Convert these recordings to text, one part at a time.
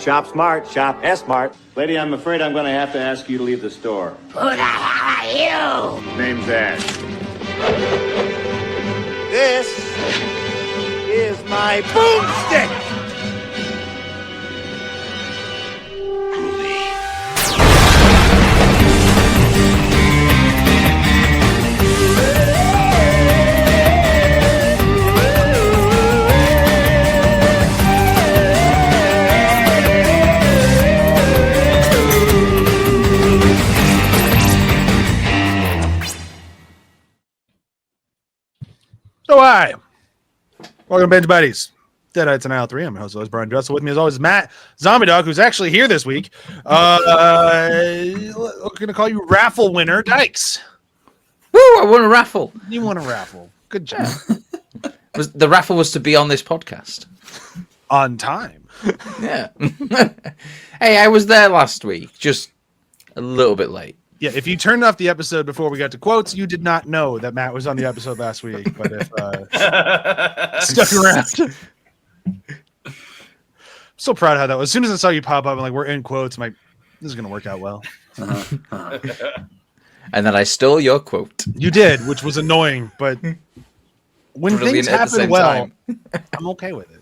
Shop smart, shop S-smart. Lady, I'm afraid I'm going to have to ask you to leave the store. Who the hell are you? Name's Ash. This is my boomstick! So hi, welcome to Binge Buddies, Deadites and IL3. I'm your host, Brian Dressel. With me as always is Matt Zombie Dog, who's actually here this week. We're going to call you raffle winner, Dykes. Woo! I won a raffle. You won a raffle. Good job. The raffle was to be on this podcast. On time. Yeah. Hey, I was there last week, just a little bit late. Yeah, if you turned off the episode before we got to quotes, you did not know that Matt was on the episode last week. But if stuck around, I'm so proud of how that was. As soon as I saw you pop up, I'm like, we're in quotes. I'm like, this is gonna work out well. And then I stole your quote. You did, which was annoying, but when Brilliant things at the happen same well, time. I'm okay with it.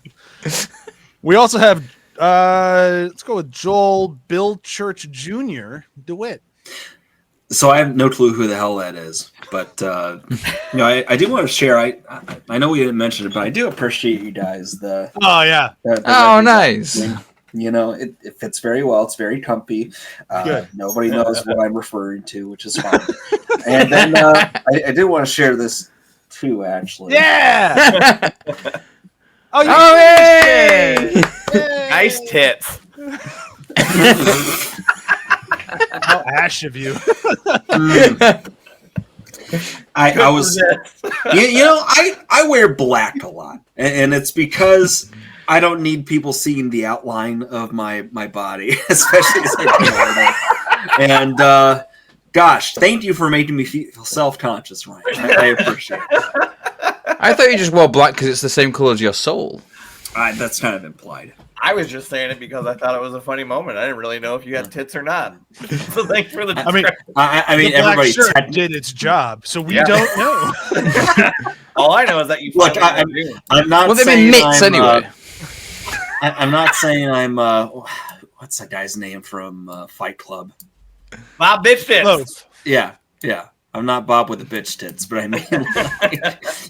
We also have let's go with Joel Bill Church Jr. DeWitt. So I have no clue who the hell that is, but I do want to share. I know we didn't mention it, but I do appreciate you guys. Oh yeah. Oh, nice. You know, it fits very well. It's very comfy. Good. Nobody knows what I'm referring to, which is fine. And then I did want to share this too, actually. Yeah. Oh, Hey! Nice tits. How ash of you. I was, I wear black a lot, and it's because I don't need people seeing the outline of my body, especially as I get older. And gosh, thank you for making me feel self-conscious, Ryan. I appreciate it. I thought you just wore black because it's the same color as your soul. That's kind of implied. I was just saying it because I thought it was a funny moment. I didn't really know if you had tits or not. So thanks for the. I mean, the everybody shirt did its job, so we don't know. All I know is that you. Look, I'm not. Well, they've saying been mitts anyway. I'm not saying I'm. What's that guy's name from Fight Club? Bob Bitch Tits. Close. Yeah. I'm not Bob with the bitch tits, but I mean,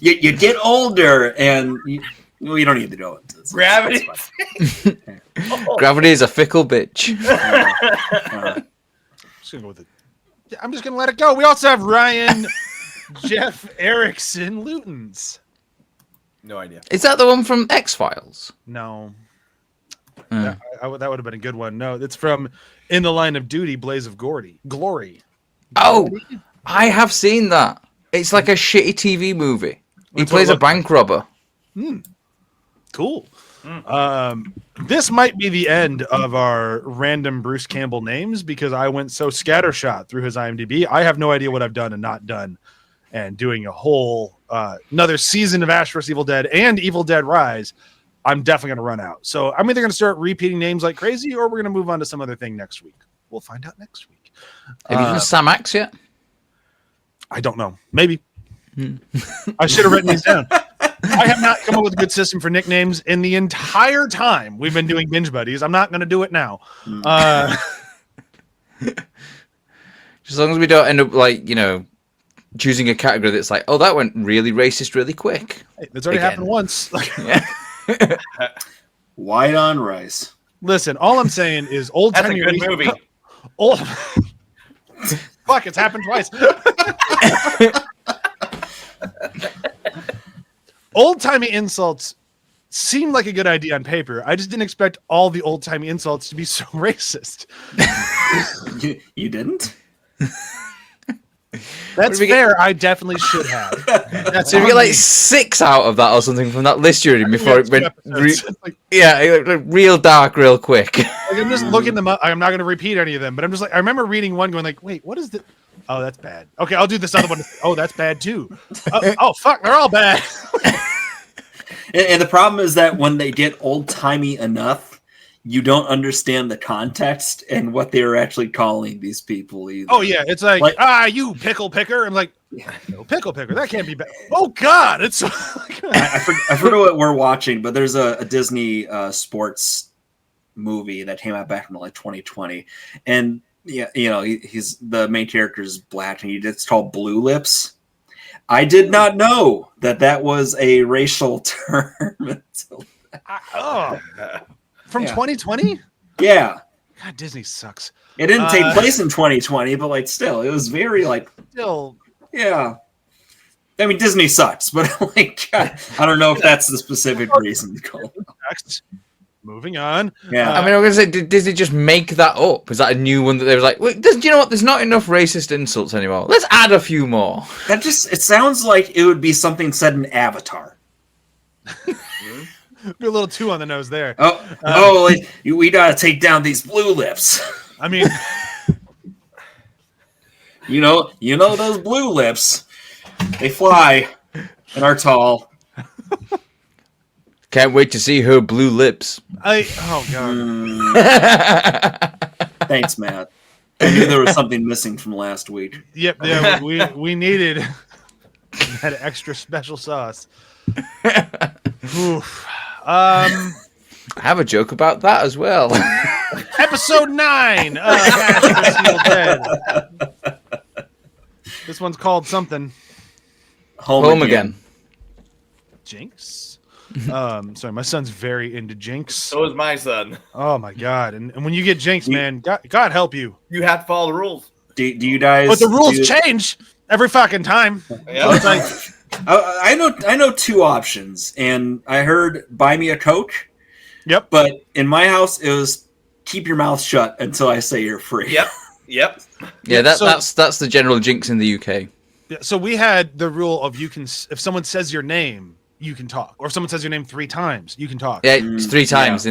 you get older and you don't need to go into this. Gravity. Gravity is a fickle bitch. I'm just gonna let it go. We also have Ryan Jeff Erickson Lutens. No idea. Is that the one from X-Files? No. That would have been a good one. No, it's from In the Line of Duty, Blaze of Glory. Oh, I have seen that. It's like a shitty TV movie. He plays a bank robber. Cool. This might be the end of our random Bruce Campbell names because I went so scattershot through his IMDb. I have no idea what I've done and not done. And doing a whole another season of Ash vs. Evil Dead and Evil Dead Rise, I'm definitely going to run out. So I'm either going to start repeating names like crazy or we're going to move on to some other thing next week. We'll find out next week. Have you done Sam Axe yet? I don't know. Maybe. I should have written these down. I have not come up with a good system for nicknames in the entire time we've been doing Binge Buddies. I'm not going to do it now. As long as we don't end up choosing a category that's like, oh, that went really racist really quick. Hey, that's already happened once. White on rice. Listen, all I'm saying is old That's a timey good movie. Fuck, it's happened twice. Old timey insults seemed like a good idea on paper. I just didn't expect all the old timey insults to be so racist. You didn't? That's fair. I definitely should have. So we get like 6 out of that or something from that list you're in before it went. Real dark, real quick. I'm just looking them up. I'm not going to repeat any of them, but I'm just like, I remember reading one going like, wait, what is this? Oh, that's bad. Okay, I'll do this other one. Oh, that's bad too. Oh, fuck, they're all bad. And the problem is that when they get old timey enough, you don't understand the context and what they were actually calling these people either. Oh yeah, it's like you pickle picker. I'm like, no pickle picker. That can't be bad. Oh God, it's. I forget what we're watching, but there's a Disney sports movie that came out back in like 2020, and he's the main character is black, and it's called Blue Lips. I did not know that was a racial term until. From 2020? Yeah. God, Disney sucks. It didn't take place in 2020, but like still, it was very like still. Yeah. I mean, Disney sucks, but like I don't know if that's the specific reason to call it. Next. Moving on. Yeah. I mean, I was going to say, did Disney just make that up? Is that a new one that they were like, wait, do you know what? There's not enough racist insults anymore. Let's add a few more. It sounds like it would be something said in Avatar. Be a little too on the nose there. We gotta take down these blue lips. I mean, you know those blue lips. They fly and are tall. Can't wait to see her blue lips. Oh God. Thanks, Matt. I knew there was something missing from last week. Yep. Yeah, we needed that extra special sauce. Oof. I have a joke about that as well. Episode 9 of Ash vs. Dead. This one's called something. Home again. Jinx? Sorry, my son's very into Jinx. So is my son. Oh my God. And when you get Jinx, man, God help you. You have to follow the rules. Do you guys? But the rules change every fucking time. Yeah. So it's like, I know two options, and I heard buy me a Coke. Yep. But in my house, it was keep your mouth shut until I say you're free. Yep. Yeah, that's the general Jinx in the UK. Yeah, so we had the rule of if someone says your name, you can talk, or if someone says your name 3 times, you can talk. Yeah, it's 3 times.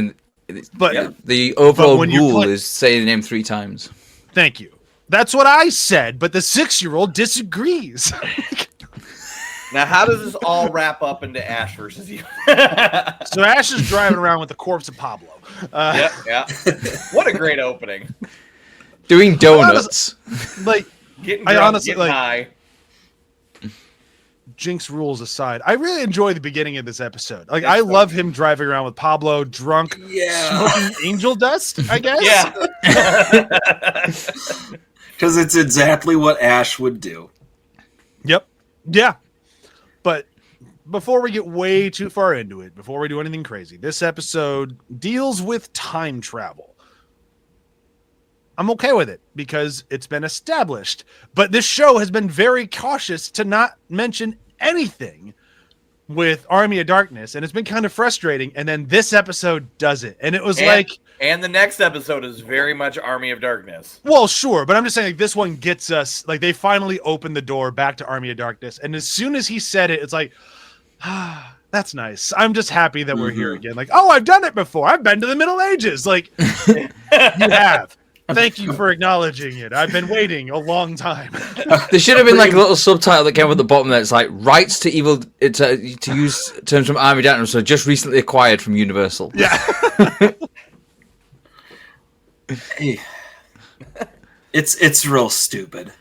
But the overall when you're rule is say the name 3 times. Thank you. That's what I said, but the 6-year-old disagrees. Now, how does this all wrap up into Ash versus you? So Ash is driving around with the corpse of Pablo. Yeah. What a great opening. Doing donuts. Getting drunk, getting high. Jinx rules aside, I really enjoy the beginning of this episode. Like, I love him driving around with Pablo, drunk, smoking angel dust, I guess. Yeah. Because it's exactly what Ash would do. Yep. Yeah. But before we get way too far into it, before we do anything crazy, this episode deals with time travel. I'm okay with it because it's been established. But this show has been very cautious to not mention anything with Army of Darkness, and it's been kind of frustrating. And then this episode does it. And it was and the next episode is very much Army of Darkness. Well, sure, but I'm just saying, like, this one gets us, like, they finally opened the door back to Army of Darkness, and as soon as he said it, it's like, that's nice. I'm just happy that we're here again. Like, oh, I've done it before. I've been to the Middle Ages. Like, you have. Thank you for acknowledging it. I've been waiting a long time. There should have been like a little subtitle that came at the bottom there. It's like rights to evil to use terms from Army of Darkness, so just recently acquired from Universal. Yeah. Hey. It's real stupid.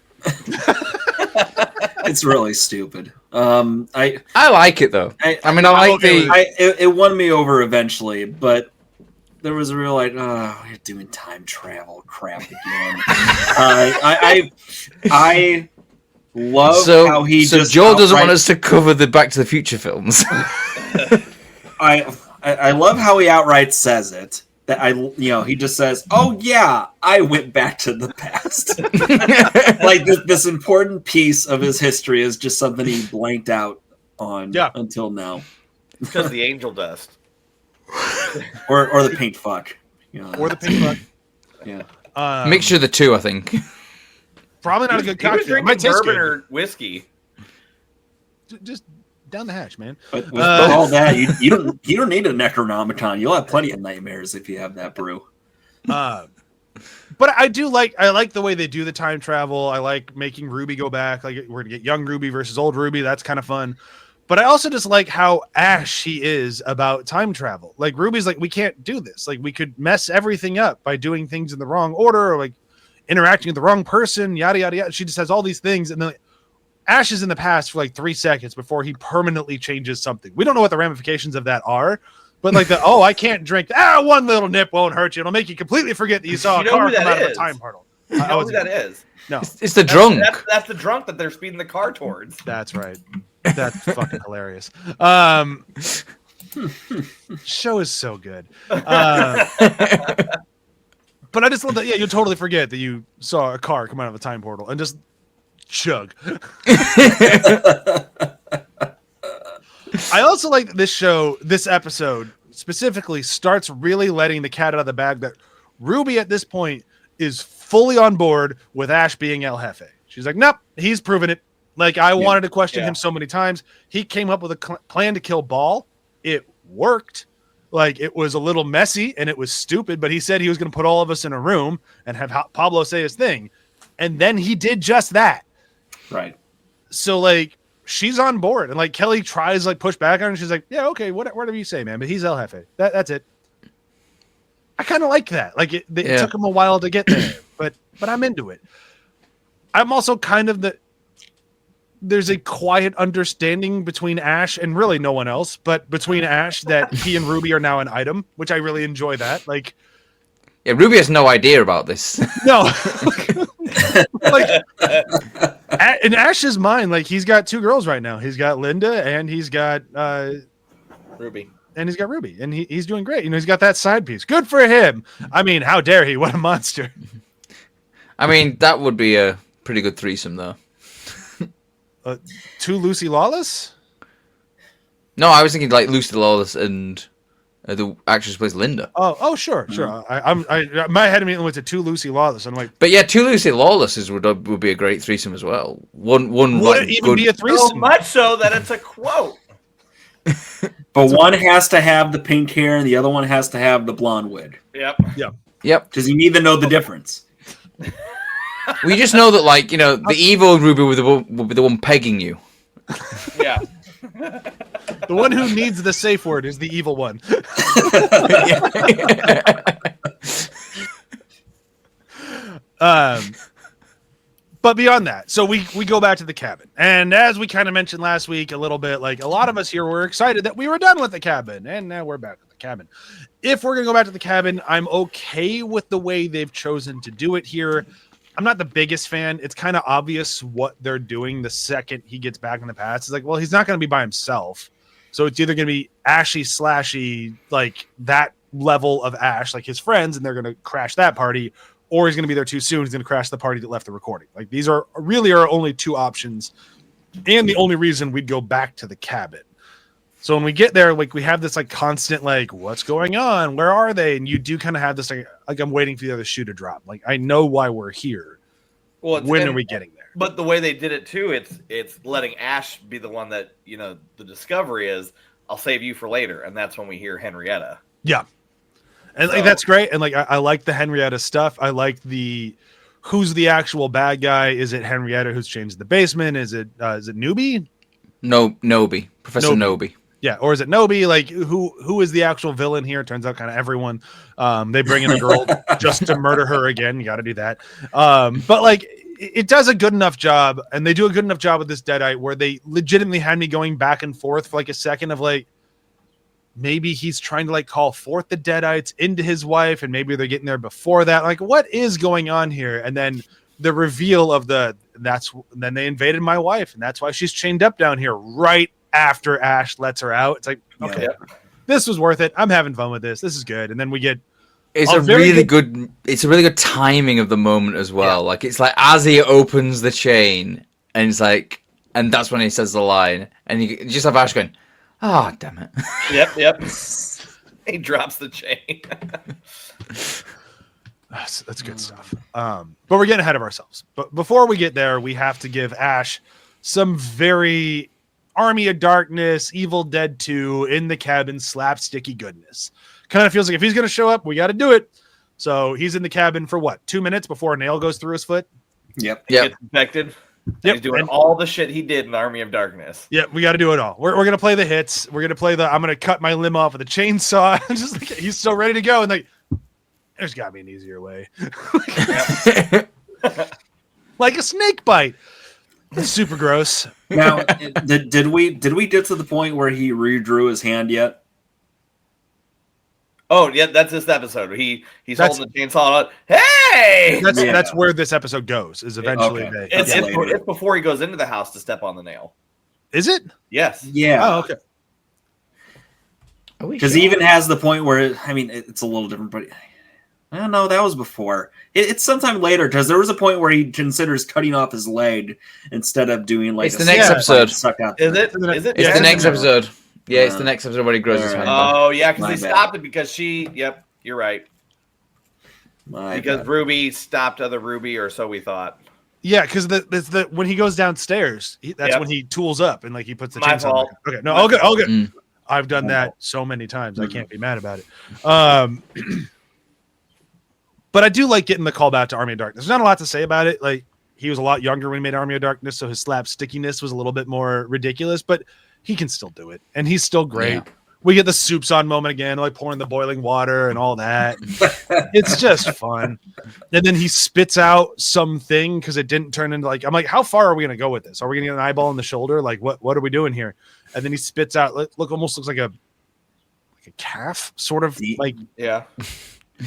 It's really stupid. I like it though. I like it won me over eventually, but there was a real like, oh, you're doing time travel crap again. I love how he just Joel doesn't want us to cover the Back to the Future films. I love how he outright says it. That he just says, "Oh yeah, I went back to the past." Like this important piece of his history is just something he blanked out on until now. Because the angel dust, or the pink fuck, or the pink fuck. Yeah, mixture of the two, I think. Probably not a good cocktail. He was drinking bourbon or whiskey. Just down the hatch, man. But with all that, you don't need a Necronomicon. You'll have plenty of nightmares if you have that brew. But I like the way they do the time travel. I like making Ruby go back. Like, we're gonna get young Ruby versus old Ruby. That's kind of fun. But I also just like how Ash he is about time travel. Like Ruby's like, we can't do this. Like we could mess everything up by doing things in the wrong order or like interacting with the wrong person, yada, yada, yada. She just has all these things. And then Ash is in the past for like 3 seconds before he permanently changes something. We don't know what the ramifications of that are. But like I can't drink. One little nip won't hurt you. It'll make you completely forget that you saw a car come out of a time portal. You know who that is? No. It's the drunk. That's the drunk that they're speeding the car towards. That's right. That's fucking hilarious. Show is so good. But I just love that. Yeah, you totally forget that you saw a car come out of a time portal and just chug. I also like that this episode specifically starts really letting the cat out of the bag that Ruby at this point is fully on board with Ash being El Jefe. She's like, nope, he's proven it. Like, I wanted to question him so many times. He came up with a plan to kill Ball. It worked. Like, it was a little messy and it was stupid, but he said he was going to put all of us in a room and have Pablo say his thing. And then he did just that. Right. So, like, she's on board. And, like, Kelly tries, like, push back on her. And she's like, yeah, okay, whatever you say, man. But he's El Jefe. That's it. I kind of like that. Like, it took him a while to get there. But I'm into it. I'm also kind of there's a quiet understanding between Ash and really no one else, but between Ash that he and Ruby are now an item, which I really enjoy that. Like, yeah, Ruby has no idea about this. No, like in Ash's mind, like he's got 2 girls right now. He's got Linda and he's got Ruby. And he's got Ruby, and he's doing great. You know, he's got that side piece. Good for him. I mean, how dare he? What a monster. I mean, that would be a pretty good threesome, though. 2 Lucy Lawless? No, I was thinking like Lucy Lawless and the actress who plays Linda. Oh, sure. I my head immediately went to 2 Lucy Lawless. I'm like, but yeah, 2 Lucy Lawlesses would be a great threesome as well. One would like, it even be a threesome? So much so that it's a quote. But one has to have the pink hair and the other one has to have the blonde wig. Yep. Because you need to know the difference. We just know that, like, you know, the evil Ruby will be the one pegging you. Yeah. The one who needs the safe word is the evil one. But beyond that, so we go back to the cabin. And as we kind of mentioned last week a little bit, like a lot of us here were excited that we were done with the cabin. And now we're back at the cabin. If we're going to go back to the cabin, I'm okay with the way they've chosen to do it here. I'm not the biggest fan. It's kind of obvious what they're doing the second he gets back in the past. It's like, well, he's not going to be by himself. So it's either going to be Ashy slashy, like that level of Ash, like his friends, and they're going to crash that party, or he's going to be there too soon. He's going to crash the party that left the recording. Like these are really our only 2 options, and the only reason we'd go back to the cabin. So when we get there, like we have this like constant like, what's going on? Where are they? And you do kind of have this like I'm waiting for the other shoe to drop. Like I know why we're here. Well, when are we getting there? But the way they did it too, it's letting Ash be the one that, you know, the discovery is, I'll save you for later, and that's when we hear Henrietta. Yeah, and like that's great. And like I like the Henrietta stuff. I like the who's the actual bad guy. Is it Henrietta who's changed the basement? Is it Newbie? No, Nobi, Professor Nobi. Yeah, or is it Nobi? Like who is the actual villain here? Turns out kind of everyone. They bring in a girl just to murder her again. You got to do that. But like it does a good enough job, and they do a good enough job with this Deadite where they legitimately had me going back and forth for like a second of like maybe he's trying to like call forth the Deadites into his wife, and maybe they're getting there before that. Like what is going on here? And then the reveal of then they invaded my wife, and that's why she's chained up down here right after Ash lets her out. It's like, okay, this was worth it. I'm having fun with this. This is good. And then we get it's a really good timing of the moment as well. Yeah. Like it's like as he opens the chain and it's like, and that's when he says the line, and you just have Ash going, "Oh, damn it." Yep. He drops the chain. That's good stuff. But we're getting ahead of ourselves. But before we get there, we have to give Ash some very Army of Darkness, Evil Dead 2 in the cabin slapsticky goodness. Kind of feels like if he's going to show up, we got to do it. So he's in the cabin for what, 2 minutes before a nail goes through his foot? Yep. Gets infected. Yep. He's doing all the shit he did in Army of Darkness. Yeah, we got to do it all. We're gonna play the hits. We're gonna play I'm gonna cut my limb off with a chainsaw. Just like, he's so ready to go, and like, there's got to be an easier way. Like a snake bite. It's super gross. Now, did we get to the point where he redrew his hand yet? Oh yeah, that's this episode. He's holding the chainsaw. Hey, that's where this episode goes. Is eventually it's before he goes into the house to step on the nail. Is it? Yes. Yeah. Oh, okay. Because he even has the point where it's a little different, but I don't know. That was before. It's sometime later because there was a point where he considers cutting off his leg instead of doing like. It's the next episode. Suck out Is it? It's the next episode. Yeah, it's the next episode where he grows his hand back. Oh, yeah, because they stopped it because Yep, you're right. Because Ruby stopped other Ruby, or so we thought. Yeah, because when he goes downstairs, that's when he tools up and like he puts the chainsaw. Fault. Okay, no, all good. I've done that so many times. I can't be mad about it. But I do like getting the call back to Army of Darkness. There's not a lot to say about it. Like, he was a lot younger when he made Army of Darkness, so his slapstickiness was a little bit more ridiculous, but he can still do it, and he's still great. Yeah. We get the soups on moment again, like pouring the boiling water and all that. It's just fun. And then he spits out something because it didn't turn into I'm like, how far are we going to go with this? Are we going to get an eyeball in the shoulder? Like, what are we doing here? And then he spits out, almost looks like a calf, sort of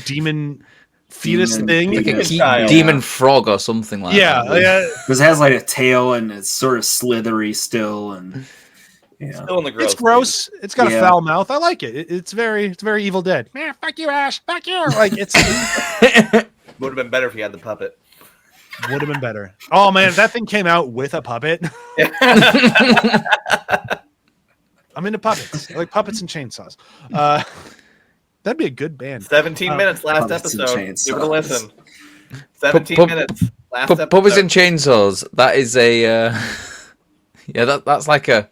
demon fetus thing, like a demon frog or something like that. Yeah, because it has like a tail and it's sort of slithery still, and still in the gross. It's gross. It's got a foul mouth. I like it. It's very Evil Dead. Man, fuck you, Ash. Fuck you. Like it's would have been better if he had the puppet. Would have been better. Oh man, if that thing came out with a puppet. I'm into puppets. I like puppets and chainsaws. That'd be a good band. 17 minutes last episode. Give it a listen. 17 minutes last episode. Puppets and chainsaws. That is a that's like a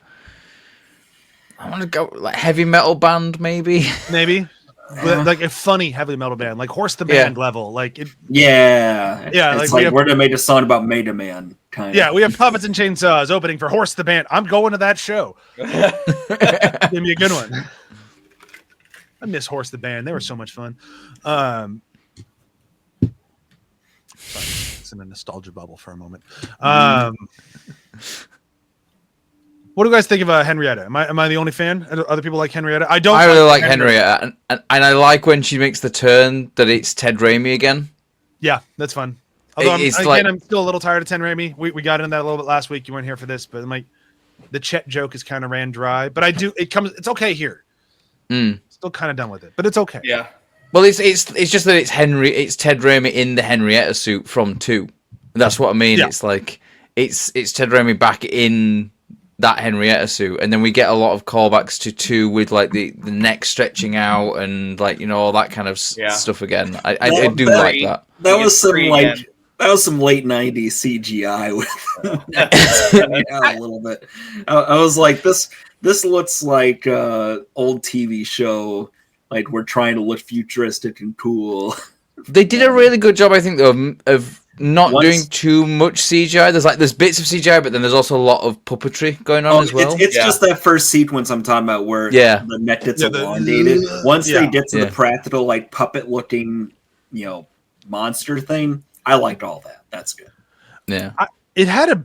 I want to go like heavy metal band maybe. Like a funny heavy metal band, like Horse the Band level. Like it. Yeah. It's like we're gonna make a song about Meta Man kind of. Yeah, we have puppets and chainsaws opening for Horse the Band. I'm going to that show. Give me a good one. I miss Horse the Band. They were so much fun. Sorry, it's in a nostalgia bubble for a moment. What do you guys think of Henrietta? Am I the only fan? Other people like Henrietta? I really like Henrietta, and I like when she makes the turn that it's Ted Raimi again. Yeah, that's fun. Although I'm still a little tired of Ted Raimi. We got into that a little bit last week. You weren't here for this, but I'm like, the Chet joke is kind of ran dry. But it's okay here. Still kind of done with it, but it's okay. Yeah. Well, it's just that it's Ted Raimi in the Henrietta suit from 2. That's what I mean. Yeah. It's like it's Ted Raimi back in that Henrietta suit, and then we get a lot of callbacks to 2 with like the neck stretching out and like all that kind of stuff again. I do like that. That was some late 90s CGI with a little bit. I was like, this looks like old TV show. Like we're trying to look futuristic and cool. They did a really good job, I think, though, of not doing too much CGI. There's bits of CGI, but then there's also a lot of puppetry going on as well. It's just that first sequence I'm talking about where the neck gets elongated. Once they get to the practical, like puppet looking, monster thing, I liked all that. That's good. Yeah, it had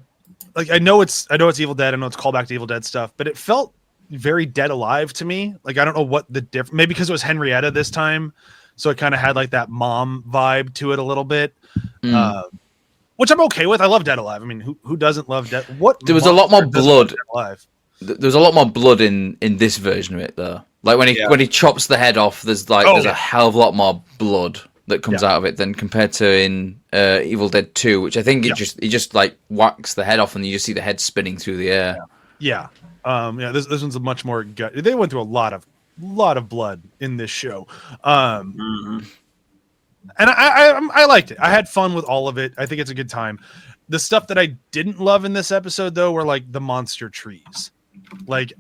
I know it's Evil Dead. I know it's callback to Evil Dead stuff, but it felt very Dead Alive to me. Like I don't know what the difference. Maybe because it was Henrietta this time. So it kind of had like that mom vibe to it a little bit, which I'm okay with. I love Dead Alive. I mean, who doesn't love Dead? There was a lot more blood. There was a lot more blood in this version of it, though. Like when he chops the head off, there's a hell of a lot more blood that comes out of it than compared to in Evil Dead 2, which I think it just like whacks the head off and you just see the head spinning through the air. Yeah. This one's a much more gut. They went through a lot of blood in this show. And I liked it. I had fun with all of it. I think it's a good time. The stuff that I didn't love in this episode though were like the monster trees. Like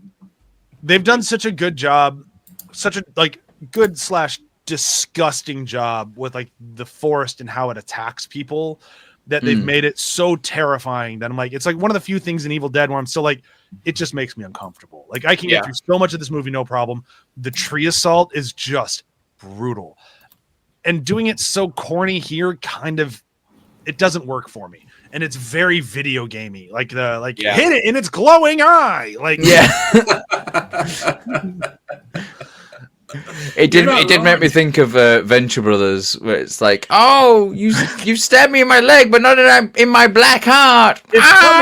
they've done such a good job, such a like good / disgusting job with like the forest and how it attacks people that they've made it so terrifying that I'm like, it's like one of the few things in Evil Dead where I'm still like, it just makes me uncomfortable. Like I can get through so much of this movie, no problem. The tree assault is just brutal. And doing it so corny here kind of, it doesn't work for me. And it's very video gamey, like hit it in its glowing eye. Like, It did make me think of Venture Brothers, where it's like, oh, you stabbed me in my leg, but not in my black heart.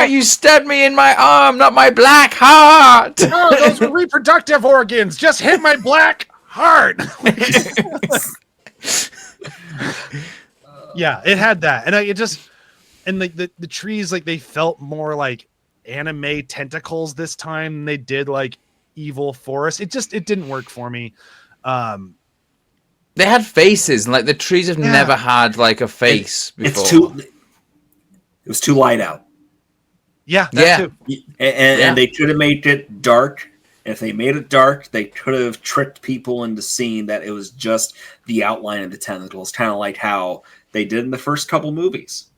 You stabbed me in my arm, not my black heart. Oh, those were reproductive organs. Just hit my black heart. Yeah, it had that, and the trees, like they felt more like anime tentacles this time than they did like evil forest. It didn't work for me. They had faces, and like the trees have never had like a face before. It was too light out. Yeah, too. And they could have made it dark. And if they made it dark, they could have tricked people into seeing that it was just the outline of the tentacles, kind of like how they did in the first couple movies.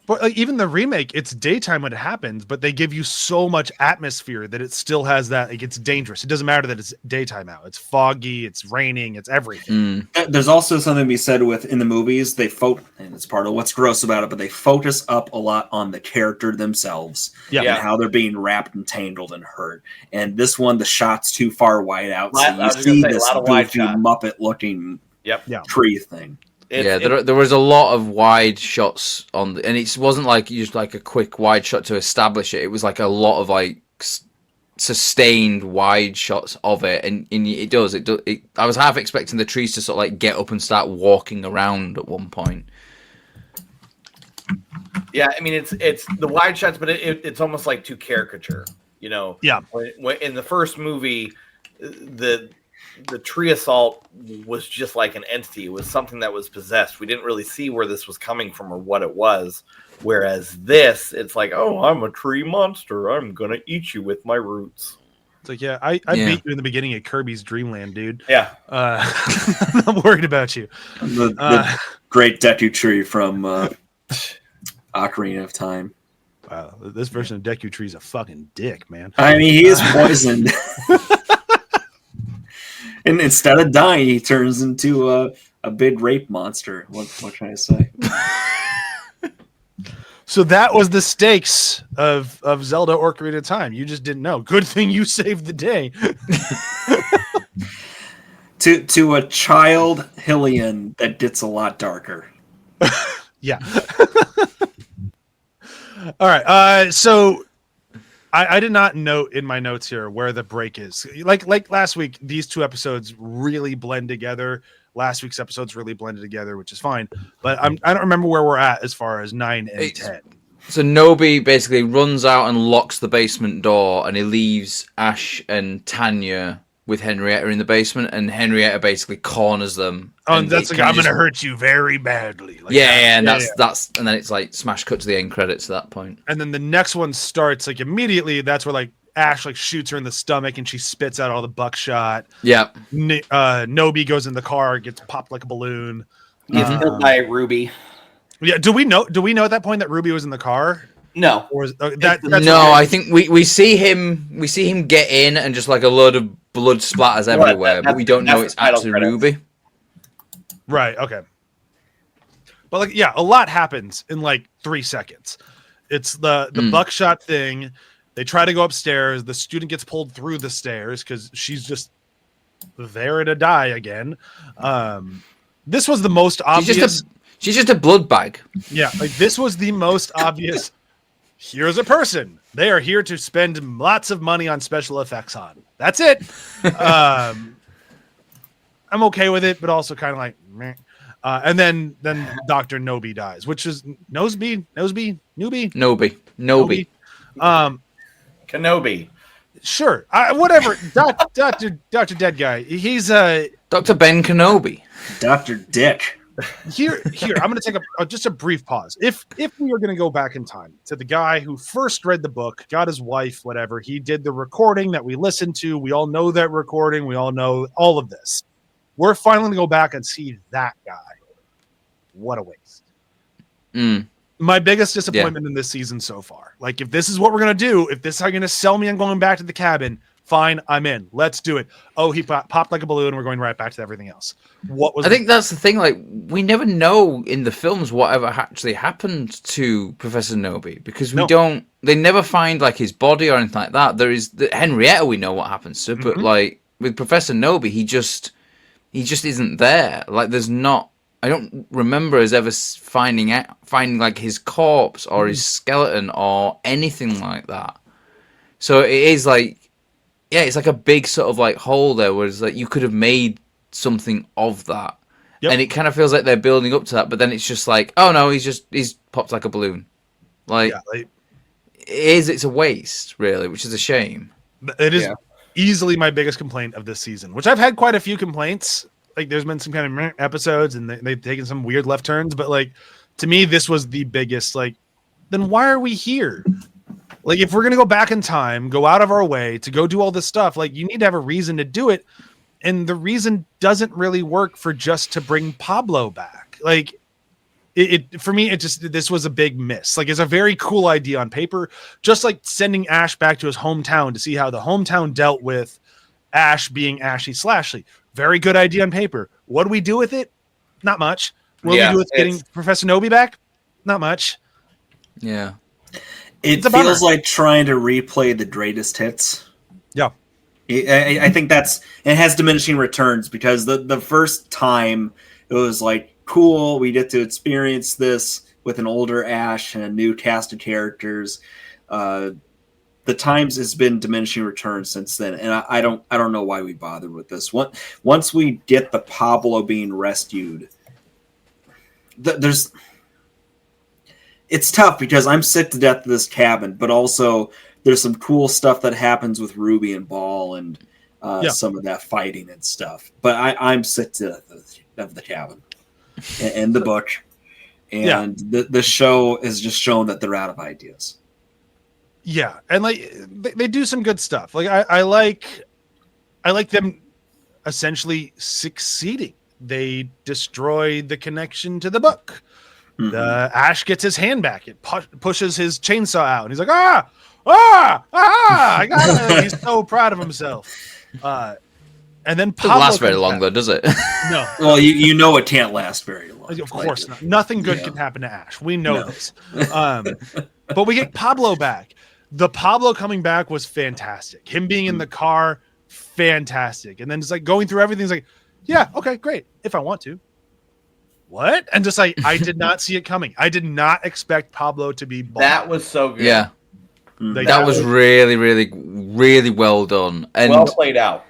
But like, even the remake, it's daytime when it happens, but they give you so much atmosphere that it still has that. Like, it's dangerous. It doesn't matter that it's daytime out. It's foggy. It's raining. It's everything. There's also something to be said with in the movies. And it's part of what's gross about it, but they focus up a lot on the character themselves and how they're being wrapped and tangled and hurt. And this one, the shot's too far wide out, so you see this goofy Muppet-looking tree thing. There was a lot of wide shots and it wasn't like just like a quick wide shot to establish it. It was like a lot of like sustained wide shots of it, and it does. I was half expecting the trees to sort of like get up and start walking around at one point. Yeah, I mean it's the wide shots, but it's almost like too caricature, you know. Yeah. When in the first movie, the tree assault was just like an entity. It was something that was possessed. We didn't really see where this was coming from or what it was. Whereas this, it's like, oh, I'm a tree monster. I'm going to eat you with my roots. It's like, I beat you in the beginning of Kirby's Dream Land, dude. Yeah. I'm worried about you. The great Deku tree from Ocarina of Time. Wow, this version of Deku Tree is a fucking dick, man. I mean, he is poisoned. And instead of dying, he turns into a big rape monster. What can I say? So that was the stakes of Zelda Ocarina of Time. You just didn't know. Good thing you saved the day. to a child Hylian that gets a lot darker. Yeah. All right. So I did not note in my notes here where the break is. Like last week, these two episodes really blend together. Last week's episodes really blended together, which is fine. But I don't remember where we're at as far as 9 and 10. So Nobi basically runs out and locks the basement door, and he leaves Ash and Tanya with Henrietta in the basement, and Henrietta basically corners them. Oh, and that's like, I'm going to hurt you very badly. Like and that's and then it's like smash cut to the end credits at that point. And then the next one starts like immediately. That's where like Ash like shoots her in the stomach and she spits out all the buckshot. Yeah. Nobi goes in the car, gets popped like a balloon. Gets killed by Ruby. Yeah. Do we know at that point that Ruby was in the car? No. Or is, I think we see him get in and just like a load of blood splatters everywhere, but we don't know it's actually Ruby. Right. Okay. But like, yeah, a lot happens in like 3 seconds. It's the buckshot thing. They try to go upstairs. The student gets pulled through the stairs because she's just there to die again. This was the most obvious. She's just a blood bag. Yeah, like this was the most obvious. Here's a person. They are here to spend lots of money on special effects on. That's it. I'm okay with it, but also kind of like, meh. And then Dr. Nobi dies, which is Nobi. Kenobi. Sure. Whatever. Dr. Dead Guy. He's Dr. Ben Kenobi. Dr. Dick. Here. I'm going to take just a brief pause. If we are going to go back in time to the guy who first read the book, got his wife, whatever, he did the recording that we listened to. We all know that recording. We all know all of this. We're finally going to go back and see that guy. What a waste. My biggest disappointment in this season so far. Like, if this is what we're gonna do, if this is how you're gonna sell me on going back to the cabin, fine, I'm in. Let's do it. Oh, he popped like a balloon. We're going right back to everything else. I think that's the thing. Like, we never know in the films whatever actually happened to Professor Nobi because we don't. They never find like his body or anything like that. There is Henrietta. We know what happens to, but like with Professor Nobi, he just isn't there. Like, there's not. I don't remember us ever finding like his corpse or his skeleton or anything like that. So it is like, yeah, it's like a big sort of like hole there, where it's like you could have made something of that, and it kind of feels like they're building up to that, but then it's just like, oh no, he's popped like a balloon. Like, it's a waste, really, which is a shame. It is easily my biggest complaint of this season, which I've had quite a few complaints. Like, there's been some kind of episodes and they've taken some weird left turns, but like, to me, this was the biggest. Like, then why are we here? Like, if we're going to go back in time, go out of our way to go do all this stuff, like, you need to have a reason to do it. And the reason doesn't really work for just to bring Pablo back. Like, it for me, this was a big miss. Like, it's a very cool idea on paper, just like sending Ash back to his hometown to see how the hometown dealt with Ash being Ashy Slashley. Very good idea on paper. What do we do with it? Not much. What do we do with getting Professor Nobi back? Not much. Yeah. It feels like trying to replay the greatest hits. Yeah. I think it has diminishing returns because the first time it was like, cool, we get to experience this with an older Ash and a new cast of characters. The times has been diminishing returns since then, and I don't know why we bothered with this. Once we get the Pablo being rescued, it's tough because I'm sick to death of this cabin, but also there's some cool stuff that happens with Ruby and Ball and some of that fighting and stuff. But I'm sick to death of the cabin and the book, and the show has just shown that they're out of ideas. Yeah, and like they do some good stuff. Like I like them essentially succeeding. They destroy the connection to the book. Mm-hmm. The Ash gets his hand back. It pushes his chainsaw out, and he's like, I got it. He's so proud of himself. And then Pablo doesn't last very long, though, does it? No. Well, you know it can't last very long. Of course not. Nothing good can happen to Ash. We know this. But we get Pablo back. The Pablo coming back was fantastic. Him being in the car, fantastic. And then just like going through everything, it's like, yeah, okay, great. If I want to. What? And just like, I did not see it coming. I did not expect Pablo to be bald. That was so good. Yeah. Like, that was really, really, really well done. And well played out.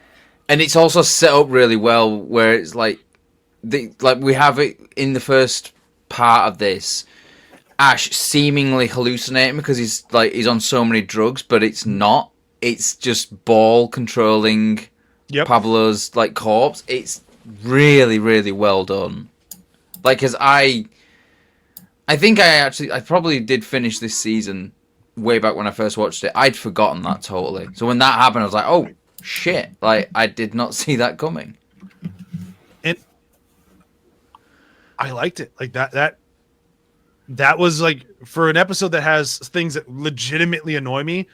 And it's also set up really well where it's like we have it in the first part of this, Ash seemingly hallucinating because he's on so many drugs, but it's not. It's just Ball controlling Pablo's like corpse. It's really, really well done. Like, cause I think I probably did finish this season way back when I first watched it. I'd forgotten that totally. So when that happened, I was like, oh shit! Like, I did not see that coming. And I liked it. Like that was like, for an episode that has things that legitimately annoy me,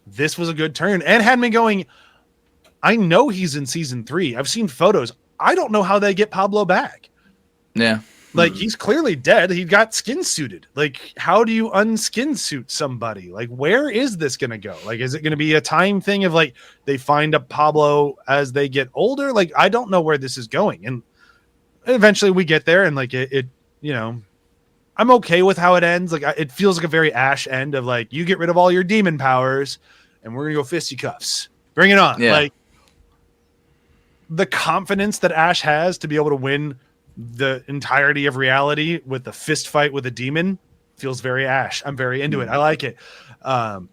this was a good turn and had me going, I know he's in season 3. I've seen photos. I don't know how they get Pablo back. Yeah. Like, he's clearly dead. He got skin suited. Like, how do you unskin suit somebody? Like, where is this going to go? Like, is it going to be a time thing of like, they find a Pablo as they get older? Like, I don't know where this is going. And eventually we get there and like it you know, I'm okay with how it ends. Like, it feels like a very Ash end of like, you get rid of all your demon powers and we're going to go fisticuffs. Bring it on. Yeah. Like, the confidence that Ash has to be able to win the entirety of reality with the fist fight with a demon feels very Ash. I'm very into it. I like it. On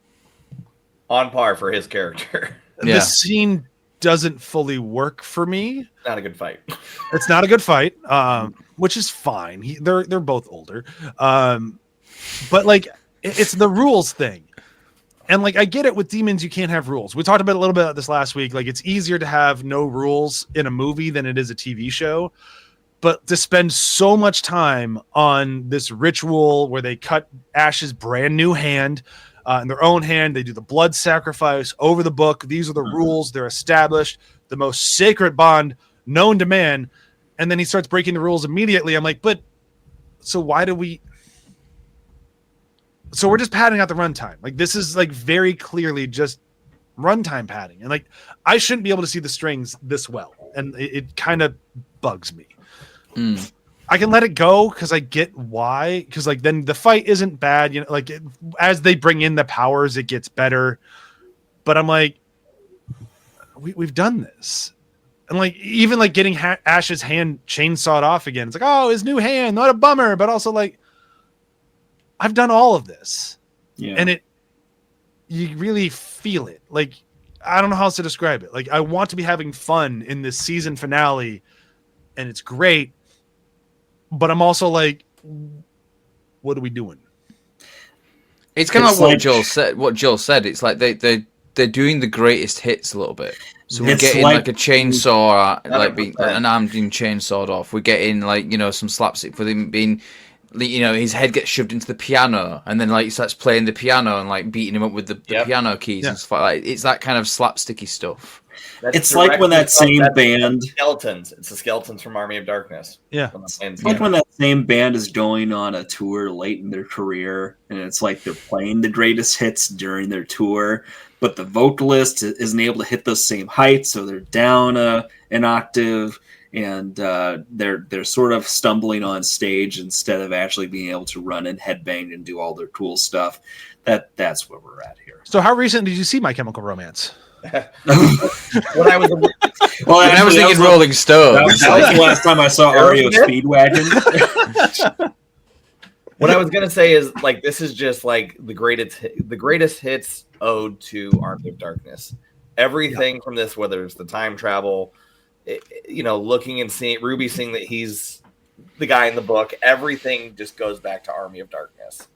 par for his character. The scene doesn't fully work for me. Not a good fight. It's not a good fight, which is fine. They're both older. But like, it's the rules thing. And like, I get it with demons, you can't have rules. We talked about a little bit about this last week. Like, it's easier to have no rules in a movie than it is a TV show. But to spend so much time on this ritual where they cut Ash's brand new hand in their own hand, they do the blood sacrifice over the book. These are the rules. They're established. The most sacred bond known to man. And then he starts breaking the rules immediately. I'm like, but so why do we? So we're just padding out the runtime. Like, this is like very clearly just runtime padding. And like, I shouldn't be able to see the strings this well. And it kind of bugs me. I can let it go because I get why. Because like then the fight isn't bad. You know, like as they bring in the powers, it gets better. But I'm like, we've done this. And like even like getting Ash's hand chainsawed off again. It's like, oh, his new hand, not a bummer. But also like, I've done all of this. Yeah. And you really feel it. Like, I don't know how else to describe it. Like, I want to be having fun in this season finale, and it's great. But I'm also like, what are we doing? It's kind of like what Joel said. It's like they're doing the greatest hits a little bit. So we're getting like a chainsaw, like an arm being chainsawed off. We're getting like, you know, some slapstick for him being, you know, his head gets shoved into the piano, and then like he starts playing the piano and like beating him up with the piano keys and stuff like that. It's that kind of slapsticky stuff. It's like when that same band skeletons. It's the skeletons from Army of Darkness. Yeah, it's like when that same band is going on a tour late in their career, and it's like they're playing the greatest hits during their tour, but the vocalist isn't able to hit those same heights, so they're down an octave, and they're sort of stumbling on stage instead of actually being able to run and headbang and do all their cool stuff. That's where we're at here. So how recent did you see My Chemical Romance? When I was thinking Rolling Stones. That was the last time I saw REO Speedwagon. What I was gonna say is like this is just like the greatest hits ode to Army of Darkness. Everything from this, whether it's the time travel, you know, looking and seeing Ruby seeing that he's the guy in the book, everything just goes back to Army of Darkness.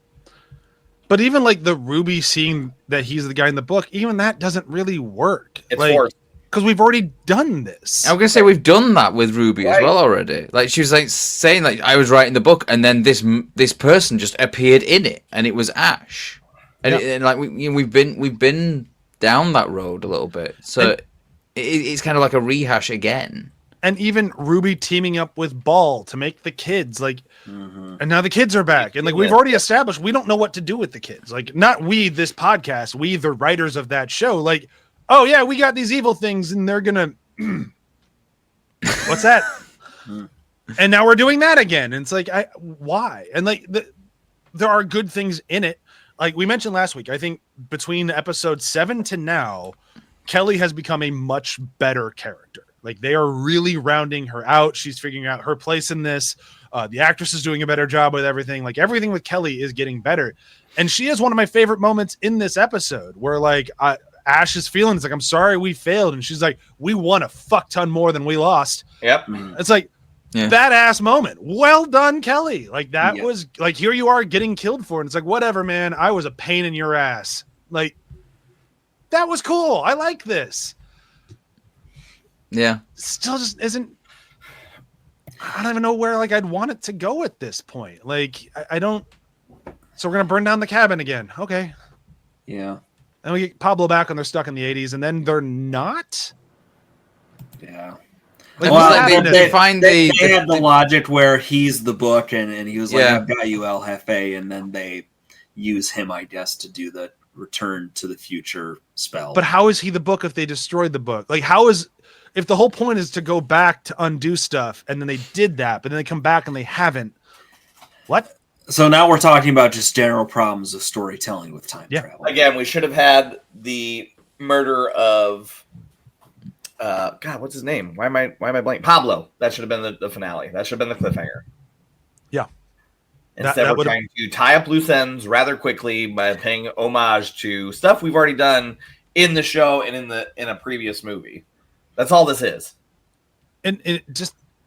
But even like the Ruby seeing that he's the guy in the book, even that doesn't really work. It's like, forced. Because we've already done this. I was gonna say we've done that with Ruby as well already. Like she was like saying like I was writing the book, and then this person just appeared in it, and it was Ash, and, and like we've been down that road a little bit, so it's kind of like a rehash again. And even Ruby teaming up with Ball to make the kids like, and now the kids are back, and like we've already established we don't know what to do with the kids. Like not we, this podcast, we the writers of that show, like. Oh yeah, we got these evil things, and they're gonna. What's that? And now we're doing that again. And it's like, why? And like, there are good things in it. Like we mentioned last week, I think between episode 7 to now, Kelly has become a much better character. Like they are really rounding her out. She's figuring out her place in this. The actress is doing a better job with everything. Like everything with Kelly is getting better, and she is one of my favorite moments in this episode, where like Ash is feeling it's like, I'm sorry we failed, and she's like, we won a fuck ton more than we lost. Yep. It's like badass moment. Well done, Kelly. Like that was like, here you are getting killed for it. And it's like, whatever, man. I was a pain in your ass. Like that was cool. I like this. Yeah. Still just isn't. I don't even know where like I'd want it to go at this point. Like I don't. So we're gonna burn down the cabin again. Okay. Yeah. And we get Pablo back when they're stuck in the 80s, and then they're not. Yeah. Like, well, they had the logic where he's the book, and he was like, I've got you, El Jefe, and then they use him, I guess, to do the return to the future spell. But how is he the book if they destroyed the book? Like, how is, if the whole point is to go back to undo stuff, and then they did that, but then they come back and they haven't. What? So now we're talking about just general problems of storytelling with time travel. Again, we should have had the murder of God, what's his name? Why am I blank? Pablo. That should have been the finale. That should have been the cliffhanger. Yeah. Instead, we're trying to tie up loose ends rather quickly by paying homage to stuff we've already done in the show and in a previous movie. That's all this is. And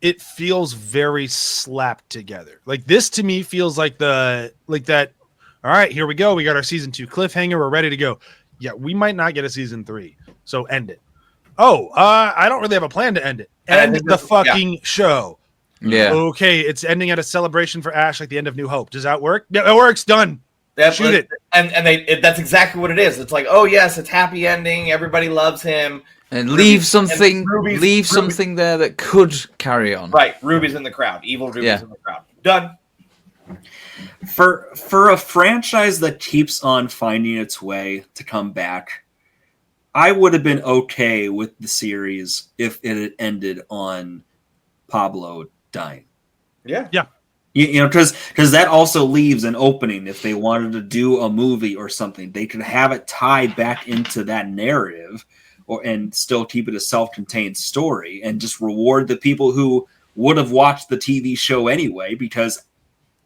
it feels very slapped together. Like this to me feels like that. All right, here we go. We got our season 2 cliffhanger. We're ready to go. Yeah, we might not get a season 3, so end it. Oh, I don't really have a plan to end it. End the fucking show. Yeah. Okay, it's ending at a celebration for Ash like the end of New Hope. Does that work? Yeah, it works. Done. Shoot it. And that's exactly what it is. It's like, oh yes, it's happy ending. Everybody loves him. And leave something there that could carry on. Right. Ruby's in the crowd. Evil Ruby's in the crowd. Done. For a franchise that keeps on finding its way to come back, I would have been okay with the series if it had ended on Pablo dying. Yeah. Yeah. You know, because that also leaves an opening. If they wanted to do a movie or something, they could have it tie back into that narrative, and still keep it a self-contained story, and just reward the people who would have watched the TV show anyway. Because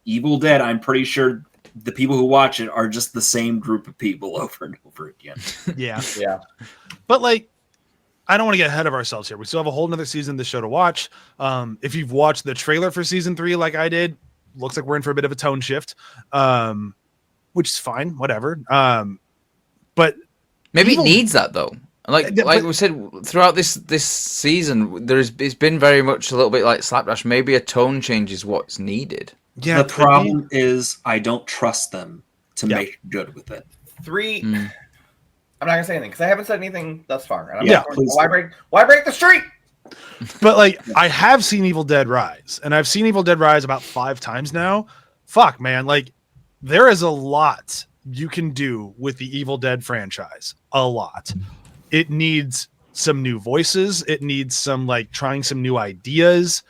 Evil Dead, I'm pretty sure the people who watch it are just the same group of people over and over again. Yeah. Yeah. But like, I don't want to get ahead of ourselves here. We still have a whole nother season of the show to watch. If you've watched the trailer for season 3, like I did, looks like we're in for a bit of a tone shift, which is fine, whatever. But maybe it needs that though. Like we said, throughout this season, it's been very much a little bit like Slapdash. Maybe a tone change is what's needed. Yeah, the problem is I don't trust them to make good with it. 3. I'm not gonna say anything because I haven't said anything thus far. And why break the streak? But like, I have seen Evil Dead Rise, and I've seen Evil Dead Rise about 5 times now. Fuck, man, like there is a lot you can do with the Evil Dead franchise. A lot. It needs some new voices. It needs some like trying some new ideas,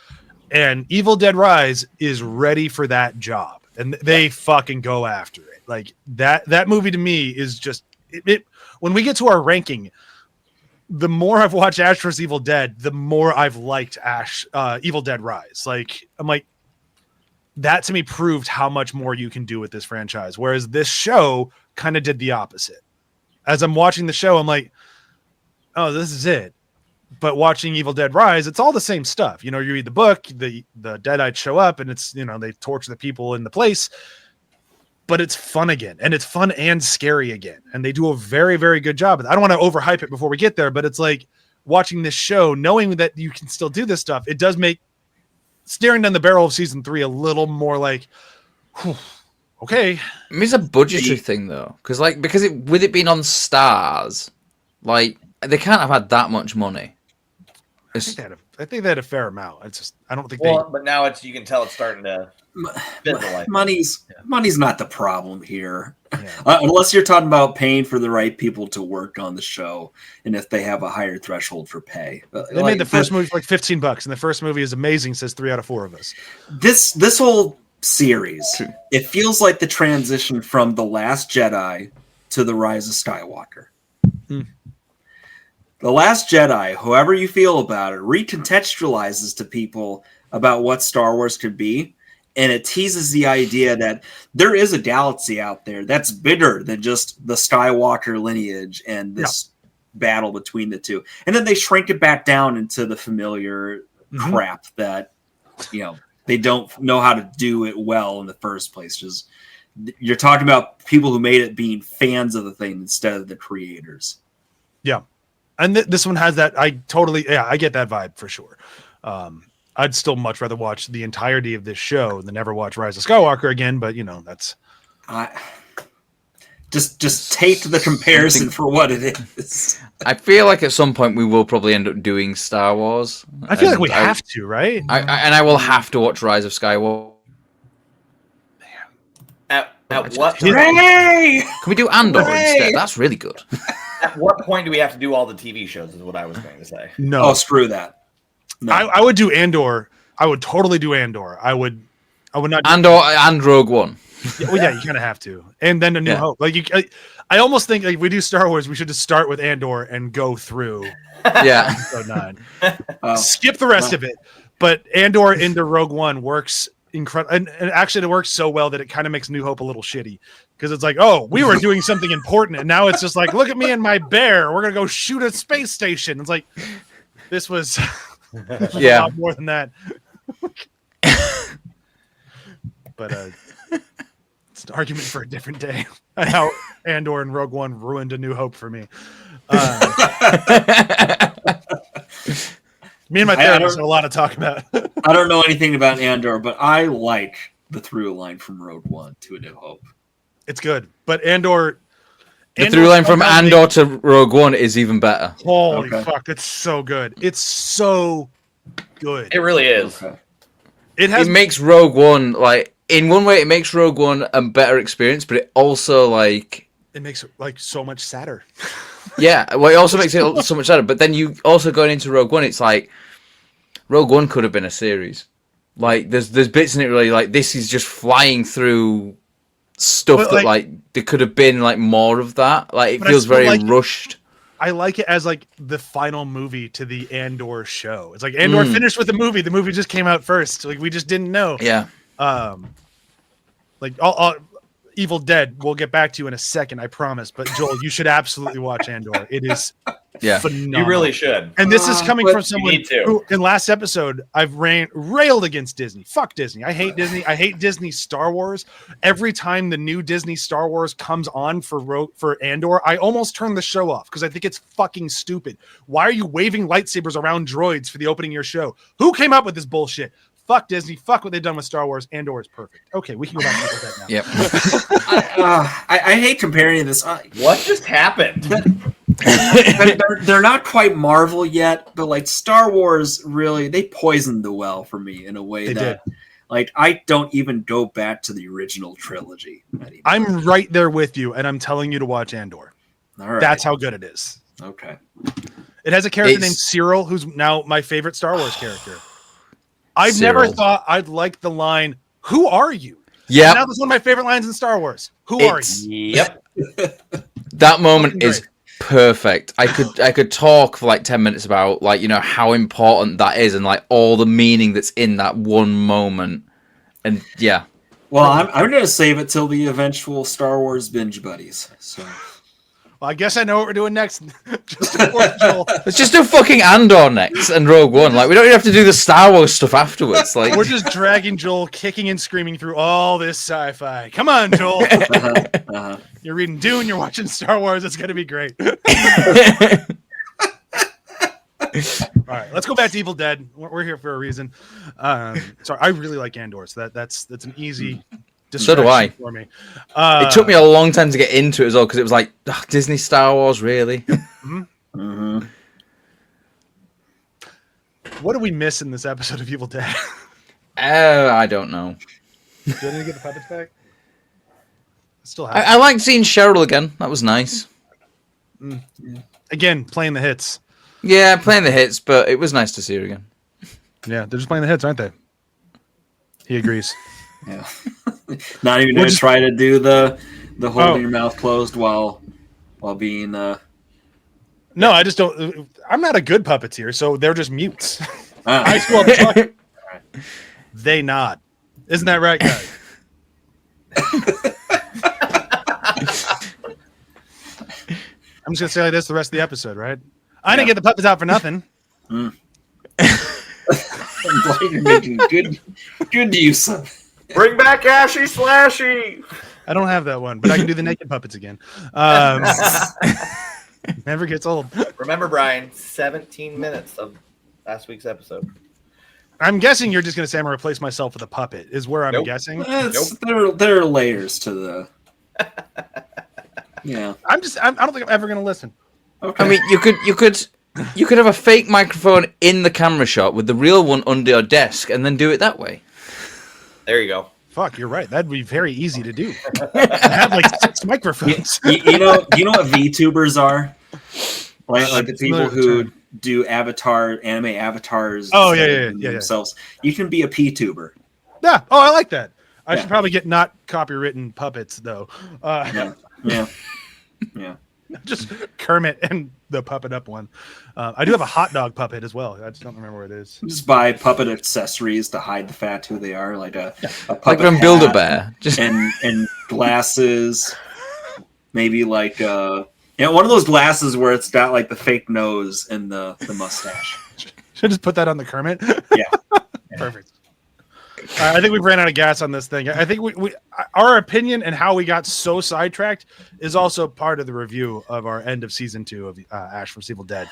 and Evil Dead Rise is ready for that job, and they fucking go after it. Like that movie to me is just it. When we get to our ranking, the more I've watched Ash vs. Evil Dead, the more I've liked Evil Dead Rise. Like, I'm like, that to me proved how much more you can do with this franchise. Whereas this show kind of did the opposite. As I'm watching the show, I'm like, oh, this is it. But watching Evil Dead Rise, it's all the same stuff. You know, you read the book, the Deadites show up, and it's, you know, they torture the people in the place. But it's fun again, and it's fun and scary again, and they do a very, very good job. I don't want to overhype it before we get there, but it's like watching this show, knowing that you can still do this stuff. It does make staring down the barrel of season 3 a little more like, whew, okay. I mean, it's a budgetary thing though, because with it being on Stars, like they can't have had that much money. I think they had a fair amount. It's just I don't think but now you can tell it's starting to. Money's not the problem here, unless you're talking about paying for the right people to work on the show, and if they have a higher threshold for pay. They made the first movie for like $15, and the first movie is amazing. Says 3 out of 4 of us. This whole series, it feels like the transition from The Last Jedi to The Rise of Skywalker. The Last Jedi, however you feel about it, recontextualizes to people about what Star Wars could be. And it teases the idea that there is a galaxy out there that's bigger than just the Skywalker lineage and this battle between the two. And then they shrink it back down into the familiar crap that, you know, they don't know how to do it well in the first place. Just you're talking about people who made it being fans of the thing instead of the creators. Yeah. And this one has that. I get that vibe for sure. I'd still much rather watch the entirety of this show than ever watch Rise of Skywalker again. But you know, that's just take the comparison for what it is. I feel like at some point we will probably end up doing Star Wars. I feel like we have to, right? I will have to watch Rise of Skywalker. At what? Hooray! Can we do Andor instead? That's really good. At what point do we have to do all the TV shows? Is what I was going to say. No, oh, screw that. No. I would do Andor. I would totally do Andor. I would not. Andor and Rogue One. Well, yeah, you kind of have to, and then A New Hope. Like I almost think like if we do Star Wars, we should just start with Andor and go through. Episode 9. Skip the rest of it, but Andor into Rogue One works incredible, and actually it works so well that it kind of makes New Hope a little shitty because it's like, oh, we were doing something important, and now it's just like, look at me and my bear. We're gonna go shoot a space station. It's like this was. A lot more than that. But it's an argument for a different day. How Andor and Rogue One ruined A New Hope for me. Me and my therapist had a lot to talk about. I don't know anything about Andor, but I like the through line from Rogue One to A New Hope. It's good, but Andor. The through line from Andor to Rogue One is even better. Holy fuck! It's so good. It's so good. It really is. Okay. It makes Rogue One like in one way it makes Rogue One a better experience, but it also like it makes it like so much sadder. Yeah, well, it also makes it so much sadder. But then you also going into Rogue One, it's like Rogue One could have been a series. Like there's bits in it really like this is just flying through stuff that like there could have been like more of that. Like it feels very rushed. I like it as like the final movie to the Andor show. It's like Andor finished with the movie. The movie just came out first. Like we just didn't know. Yeah. Like Evil Dead. We'll get back to you in a second, I promise. But Joel, you should absolutely watch Andor. It is phenomenal. You really should. And this is coming from someone who, in last episode, I've railed against Disney. Fuck Disney. I hate Disney. I hate Disney Star Wars. Every time the new Disney Star Wars comes on for Andor, I almost turn the show off because I think it's fucking stupid. Why are you waving lightsabers around droids for the opening of your show? Who came up with this bullshit? Fuck Disney. Fuck what they've done with Star Wars. Andor is perfect. Okay, we can go back to that now. Yep. I hate comparing this. What just happened? They're not quite Marvel yet, but like Star Wars really, they poisoned the well for me in a way that like I don't even go back to the original trilogy anymore. I'm right there with you, and I'm telling you to watch Andor. All right. That's how good it is. Okay. It has a character named Cyril, who's now my favorite Star Wars character. I've Cyril. never thought I'd like the line, "Who are you?" Yeah. Now that's one of my favorite lines in Star Wars. Who are you? Yep. That moment is perfect. I could talk for like 10 minutes about like, you know, how important that is and like all the meaning that's in that one moment. And yeah. Well, I'm going to save it till the eventual Star Wars Binge Buddies. So. Well, I guess I know what we're doing next. Just to force Joel. Let's just do fucking Andor next and Rogue One. Like we don't even have to do the Star Wars stuff afterwards. Like we're just dragging Joel, kicking and screaming through all this sci-fi. Come on, Joel. You're reading Dune. You're watching Star Wars. It's gonna be great. All right, let's go back to Evil Dead. We're here for a reason. Sorry, I really like Andor, so that's an easy. So do I. For me. It took me a long time to get into it as well because it was like Disney Star Wars, really. What do we miss in this episode of Evil Dead? I don't know. Do I need to get the puppets back? Still have I liked seeing Cheryl again. That was nice. Again, playing the hits. Yeah, playing the hits, but it was nice to see her again. Yeah, they're just playing the hits, aren't they? He agrees. Yeah. Not even going to try to do the holding your mouth closed while being No, I just don't. I'm not a good puppeteer, so they're just mutes. I still have talk. They nod. Isn't that right, guys? I'm just gonna say like this the rest of the episode, right? I didn't get the puppets out for nothing. I'm glad you're making good use of. Bring back Ashy Slashy. I don't have that one, but I can do the naked puppets again. Never gets old. Remember, Brian, 17 minutes of last week's episode. I'm guessing you're just going to say I'm going to replace myself with a puppet, is where I'm guessing. There are layers to the. Yeah. I don't think I'm ever going to listen. Okay. I mean, you could have a fake microphone in the camera shot with the real one under your desk and then do it that way. There you go. Fuck, you're right. That'd be very easy to do. I have like 6 microphones. You know what VTubers are? Like the people who do anime avatars. Oh yeah. Themselves. You can be a P-tuber. Yeah. Oh, I like that. I should probably get not copywritten puppets though. Yeah. Just Kermit and the puppet up one. I do have a hot dog puppet as well. I just don't remember where it is. Just buy puppet accessories to hide the fact who they are, like a puppet like from Build-A-Bear, just and glasses. Maybe like one of those glasses where it's got like the fake nose and the mustache. Should I just put that on the Kermit? Yeah. Perfect. I think we've ran out of gas on this thing. I think we our opinion and how we got so sidetracked is also part of the review of our end of season 2 of Ash vs. Evil Dead.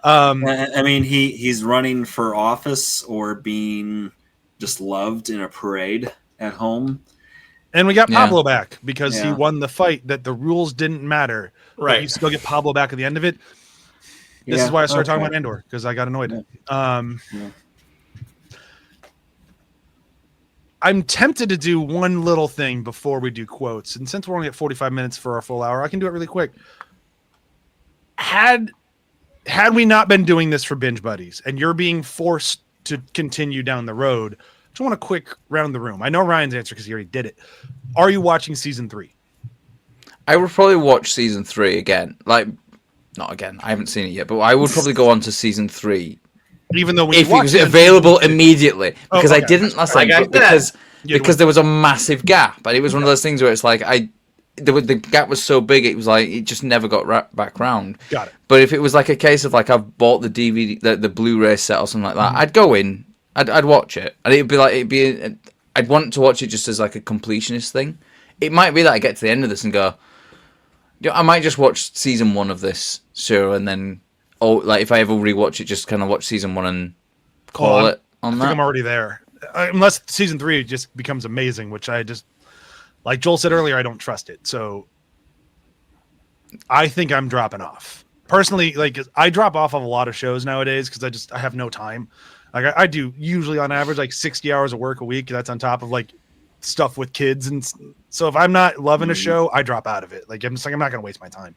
I mean, he's running for office or being just loved in a parade at home. And we got Pablo back because he Yeah. won the fight that the rules didn't matter. Right. You still get Pablo back at the end of it. This is why I started talking about Andor, because I got annoyed. I'm tempted to do one little thing before we do quotes. And since we're only at 45 minutes for our full hour, I can do it really quick. Had we not been doing this for Binge Buddies and you're being forced to continue down the road, I just want a quick round the room. I know Ryan's answer because he already did it. Are you watching season 3? I would probably watch season 3 again. Like, not again. I haven't seen it yet, but I would probably go on to season 3. Even though if it was available immediately, because I didn't last time, because there was a massive gap, and it was one of those things where it's like the gap was so big, it was like it just never got back round. Got it. But if it was like a case of like I've bought the DVD, the Blu-ray set or something like that, I'd go in, I'd watch it, and I'd want to watch it just as like a completionist thing. It might be that I get to the end of this and go, I might just watch season 1 of this show and then. Oh, like if I ever rewatch it, just kind of watch season 1 and call it on that. I think I'm already there. Unless season 3 just becomes amazing, which I just, like Joel said earlier, I don't trust it. So I think I'm dropping off. Personally, like I drop off of a lot of shows nowadays because I have no time. Like I do usually on average like 60 hours of work a week. That's on top of like stuff with kids. And so if I'm not loving a show, I drop out of it. Like I'm not going to waste my time.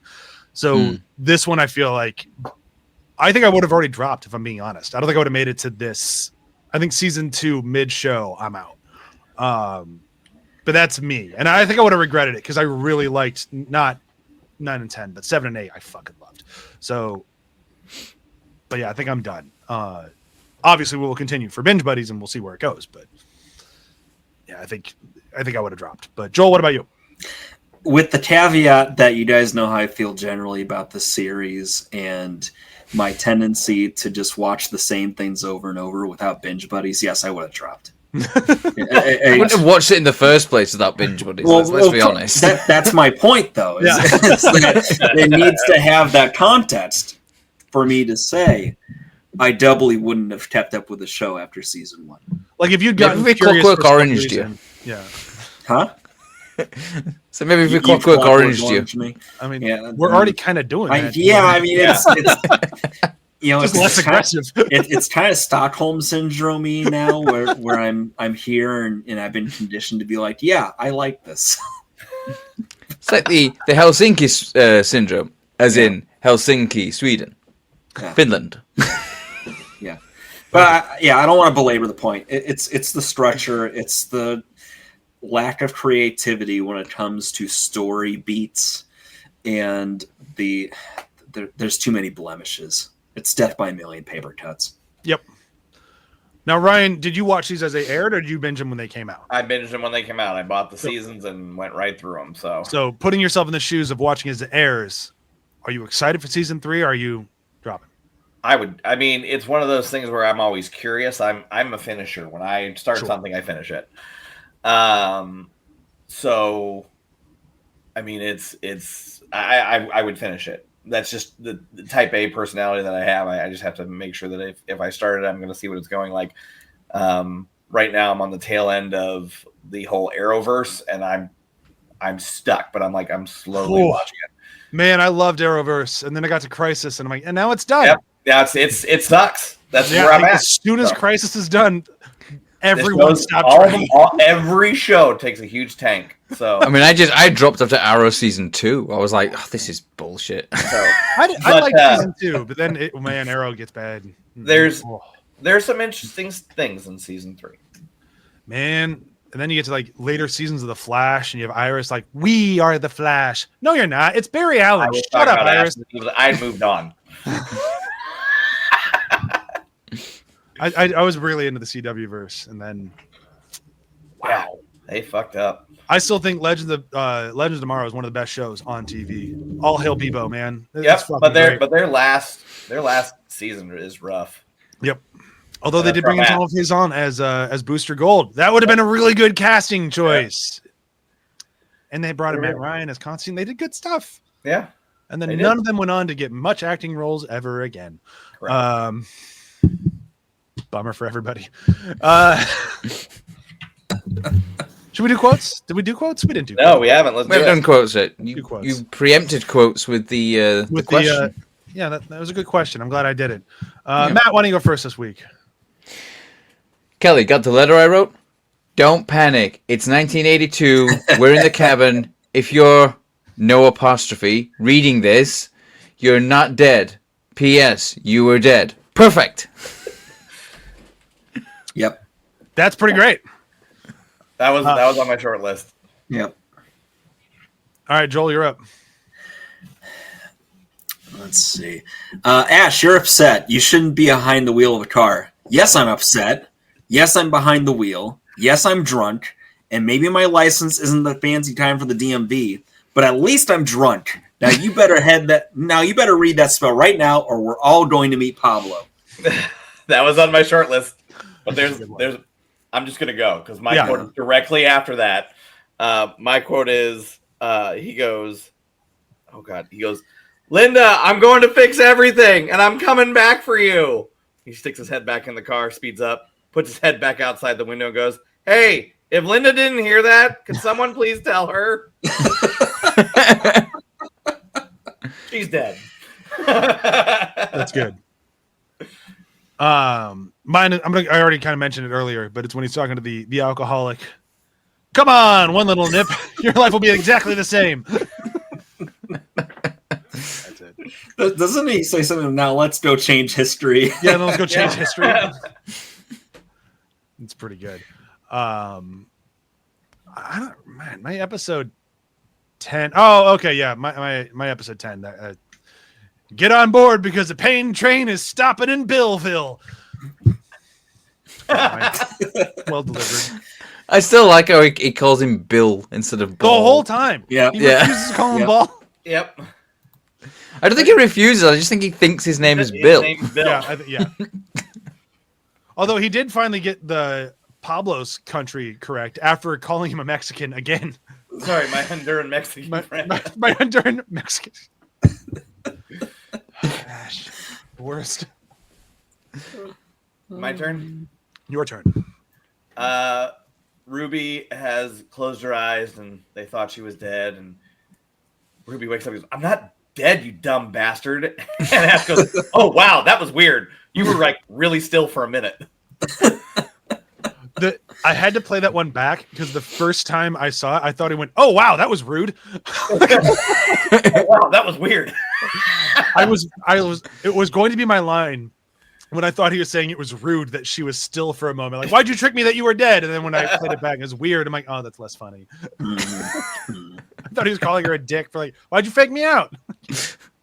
So this one, I feel like, I think I would have already dropped if I'm being honest. I don't think I would have made it to this. I think season 2 mid-show, I'm out. But that's me, and I think I would have regretted it because I really liked not 9 and 10, but 7 and 8. I fucking loved. So, but yeah, I think I'm done. Obviously, we will continue for Binge Buddies, and we'll see where it goes. But yeah, I think I would have dropped. But Joel, what about you? With the caveat that you guys know how I feel generally about the series and my tendency to just watch the same things over and over without Binge Buddies, yes, I would have dropped. I wouldn't have watched it in the first place without Binge Buddies. Let's be honest. That's my point, though. It needs to have that context for me to say I doubly wouldn't have kept up with the show after season 1. Like if you'd gotten maybe Clockwork Orange you. Yeah. Huh? So maybe if we Clockwork Orange you. I mean, we're already kind of doing that. It's just less aggressive. It's kind of Stockholm syndrome-y now, where I'm here and I've been conditioned to be like, yeah, I like this. It's like the Helsinki syndrome, as in Helsinki, Sweden, Finland. Yeah, but I don't want to belabor the point. It's the structure. It's the lack of creativity when it comes to story beats, and there's too many blemishes. It's death by a million paper cuts. Yep. Now, Ryan, did you watch these as they aired, or did you binge them when they came out? I binged them when they came out. I bought the seasons and went right through them. So putting yourself in the shoes of watching as it airs, are you excited for season 3? Or are you dropping? I mean, it's one of those things where I'm always curious. I'm a finisher. When I start something, I finish it. So, I mean, I would finish it. That's just the type A personality that I have. I just have to make sure that if I start it, I'm going to see what it's going like. Right now, I'm on the tail end of the whole Arrowverse, and I'm stuck. But I'm slowly watching it. Man, I loved Arrowverse, and then I got to Crisis, and I'm like, and now it's done. Yep. Yeah, it sucks. That's where I'm at. As soon as Crisis is done, everyone stopped trying. Every show takes a huge tank. So I mean, I dropped after Arrow season 2. I was like, oh, this is bullshit. So I like season 2, but then Arrow gets bad. There's some interesting things in season 3. Man, and then you get to like later seasons of The Flash, and you have Iris like, "We are the Flash." No, you're not. It's Barry Allen. Shut up, Iris. I moved on. I was really into the CW verse, and then wow, they fucked up. I still think Legends of Tomorrow is one of the best shows on TV. All hail Bebo, man. Yep, but their last season is rough. Yep. Although they did bring in some of his on as Booster Gold. That would have been a really good casting choice. Yeah. And they brought in Matt Ryan as Constantine. They did good stuff. Yeah. And then none of them went on to get much acting roles ever again. Bummer for everybody. Should we do quotes? Did we do quotes? We didn't do. No, we haven't. Let's We haven't done quotes yet. You, quotes. you preempted quotes with the question. Yeah, that was a good question. I'm glad I did it. Matt, why don't you go first this week? Kelly, got the letter I wrote? Don't panic. It's 1982. We're in the cabin. If you're no apostrophe reading this, you're not dead. P.S. You were dead. Perfect. Yep. That's pretty great. That was on my short list. Yep. All right, Joel, you're up. Let's see. Ash, you're upset. You shouldn't be behind the wheel of a car. Yes, I'm upset. Yes, I'm behind the wheel. Yes, I'm drunk. And maybe my license isn't the fancy time for the DMV, but at least I'm drunk. Now you better read that spell right now, or we're all going to meet Pablo. That was on my short list. But there's I'm just gonna go because my quote is directly after that. My quote is he goes, Linda, I'm going to fix everything and I'm coming back for you. He sticks his head back in the car, speeds up, puts his head back outside the window and goes, hey, if Linda didn't hear that, could someone please tell her? She's dead. That's good. Mine. I already kind of mentioned it earlier, but it's when he's talking to the alcoholic. Come on, one little nip, your life will be exactly the same. That's it. Doesn't he say something? Now let's go change history. Yeah, let's go change history. It's pretty good. My episode 10. Oh, okay, yeah, my episode 10. Get on board because the pain train is stopping in Billville. Well delivered. I still like how he calls him Bill instead of Ball. The whole time. Yeah. He refuses to call him Ball. Yep. I don't think he refuses. I just think he thinks his name is Bill. Yeah. Although he did finally get the Pablo's country correct after calling him a Mexican again. Sorry, my Honduran Mexican friend. My Honduran Mexican. Gosh, worst. My turn? Your turn. Ruby has closed her eyes and they thought she was dead. And Ruby wakes up and goes, I'm not dead, you dumb bastard. And Ash goes, oh, wow, that was weird. You were like really still for a minute. I had to play that one back because the first time I saw it, I thought he went, oh, wow, that was rude. Oh, wow, that was weird. It was going to be my line when I thought he was saying it was rude that she was still for a moment. Like, why'd you trick me that you were dead? And then when I played it back, it was weird. I'm like, oh, that's less funny. I thought he was calling her a dick for like, why'd you fake me out?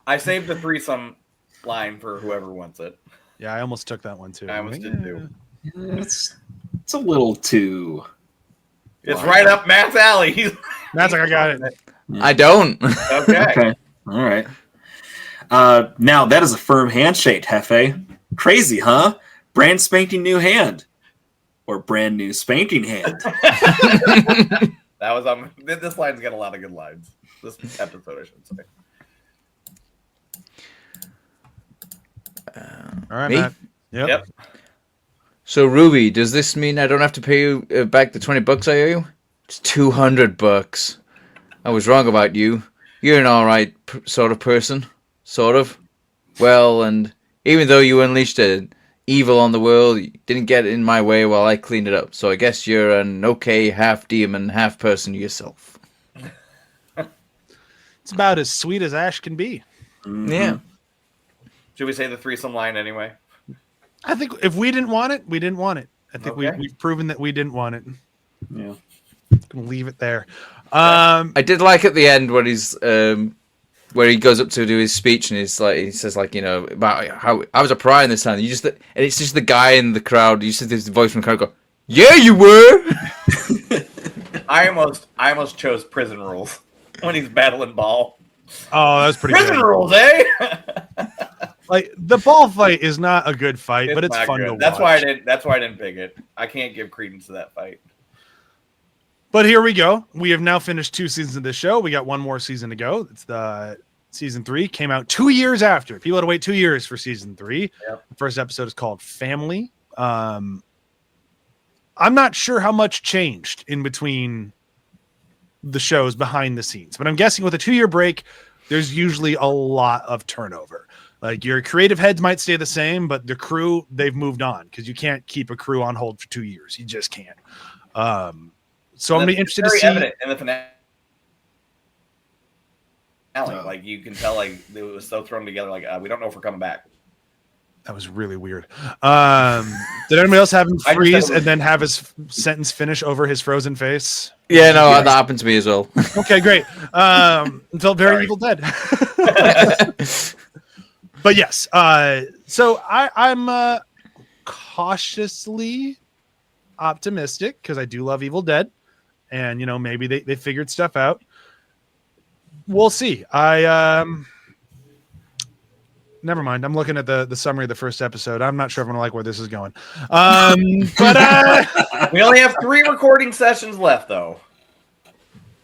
I saved the threesome line for whoever wants it. Yeah, I almost took that one too. I almost did too. It's a little too. It's right up Matt's alley. Matt's like, I got it. I don't. Okay. All right. Now that is a firm handshake, Hefe. Crazy, huh? Brand spanking new hand. Or brand new spanking hand. That was on. This line's got a lot of good lines. This episode, I should say. All right, Me? Matt. Yep. So Ruby, does this mean I don't have to pay you back the $20 I owe you? It's $200. I was wrong about you. You're an all right sort of person, sort of. Well, and even though you unleashed evil on the world, you didn't get in my way while I cleaned it up. So I guess you're an okay half demon, half person yourself. It's about as sweet as Ash can be. Mm-hmm. Yeah. Should we say the threesome line anyway? I think if we didn't want it, we didn't want it. I think Okay. we've proven that we didn't want it. Yeah. Gonna leave it there. I did like at the end when he's where he goes up to do his speech and he says about how I was a pariah in this town. And it's just the guy in the crowd. You see this voice from the crowd go, "Yeah, you were." I almost chose prison rules when he's battling Ball. Oh, that was pretty Prison good. rules, eh? Like the ball fight is not a good fight, but it's not fun good. to watch. That's why I didn't pick it. I can't give credence to that fight. But here we go. We have now finished 2 seasons of this show. We got one more season to go. It's the season 3 came out 2 years after. People had to wait 2 years for season 3. Yep. The first episode is called Family. I'm not sure how much changed in between the shows behind the scenes, but I'm guessing with a 2-year break, there's usually a lot of turnover. Like your creative heads might stay the same, but the crew, they've moved on because you can't keep a crew on hold for 2 years. You just can't. So I'm going to be interested to see. Evident in the finale. Like you can tell, like it was so thrown together. Like we don't know if we're coming back. That was really weird. Did anybody else have him freeze and then have his sentence finish over his frozen face? Yeah, no, that happened to me as well. Okay, great. Felt very Evil Dead. But yes, so I'm cautiously optimistic because I do love Evil Dead, and maybe they figured stuff out. We'll see. Never mind. I'm looking at the summary of the first episode. I'm not sure if I'm gonna like where this is going. But we only have 3 recording sessions left, though.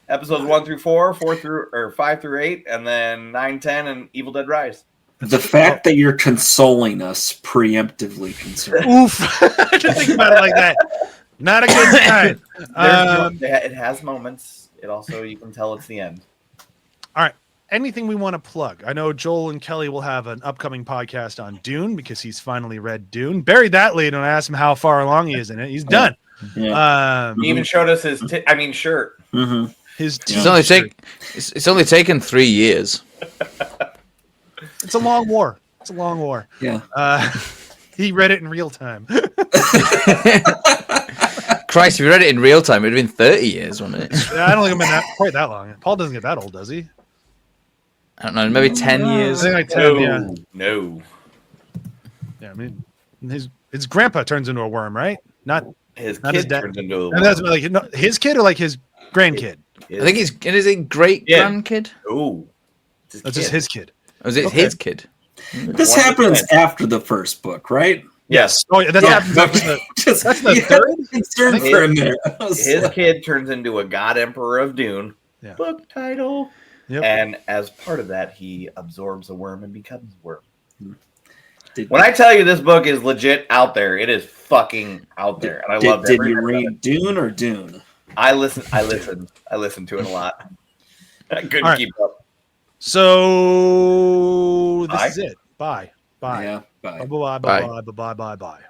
Episodes 1 through 4, 5 through 8, and then 9, 10, and Evil Dead Rise. The fact that you're consoling us preemptively concerns. Oof! I didn't think about it like that. Not a good time. It has moments. It also, you can tell it's the end. All right. Anything we want to plug? I know Joel and Kelly will have an upcoming podcast on Dune because he's finally read Dune. Buried that late and I asked him how far along he is in it. He's done. Yeah. He even showed us his shirt. Mm-hmm. It's only taken 3 years. It's a long war. Yeah. He read it in real time. Christ, if you read it in real time, it'd have been 30 years, wouldn't it? Yeah, I don't think it's been quite that long. Paul doesn't get that old, does he? I don't know, maybe 10 years. I think like 10, yeah. No. Yeah, I mean, his grandpa turns into a worm, right? Not his not kid his dad. turns into a And that's like his kid or like his grandkid. I think it's is it great grandkid? Oh, That's just his kid. Or is it his kid? This happens after the first book, right? Yes. Oh, yeah, that's the third. Concerned for a minute. His kid turns into a god emperor of Dune. Yeah. Book title. Yep. And as part of that, he absorbs a worm and becomes a worm. When I tell you this book is legit out there, it is fucking out there, and I love it. Did you read Dune or Dune? I listened to it a lot. I couldn't keep up. So this is it. Bye. Yeah. Bye. Bye.